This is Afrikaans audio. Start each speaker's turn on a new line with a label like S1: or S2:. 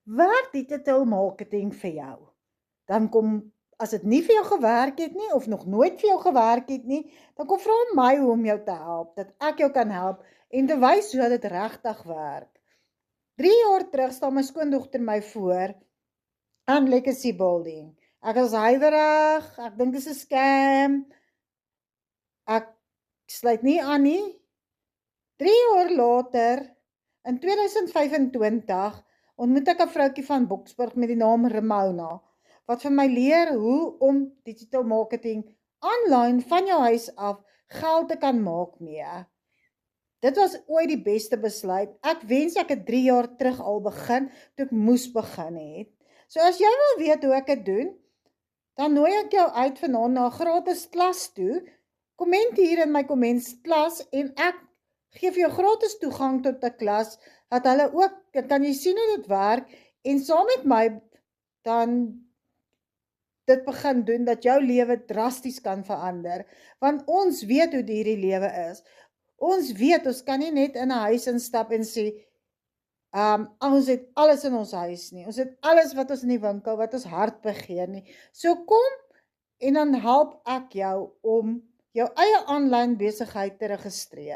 S1: Werk digital marketing vir jou? Dan as dit nie vir jou gewerk het nie, of nog nooit vir jou gewerk het nie, dan kom vra my om jou te help, dat ek jou kan help, en te wys hoe dit regtig werk. 3 jaar terug staan my skoondogter my voor, aan legacy building. Ek is huiwerig, ek dink dit is 'n scam, ek sluit nie aan nie. 3 jaar later, in 2025, ontmoet ek 'n vroutjie van Boksburg met die naam Ramona, wat vir my leer hoe om digital marketing online van jou huis af geld te kan maak mee. Dit was ooit die beste besluit. Ek wens ek het 3 jaar terug al begin, toe ek moes begin het. So as jy wil weet hoe ek dit doen, dan nooi ek jou uit vanaand na 'n gratis klas toe. Komment hier in my kommentklas en ek gee vir jou gratis toegang tot 'n klas, dat hulle ook, kan jy sien hoe dit werk, en saam met my dan dit begin doen, dat jou lewe drasties kan verander, want ons weet hoe duur die lewe is. Ons weet, ons kan nie net in 'n huis instap en sê, ons het alles in ons huis nie, ons het alles wat ons in die winkel, wat ons hart begeer nie. So kom, en dan help ek jou om jou eie aanlyn besigheid te registreer.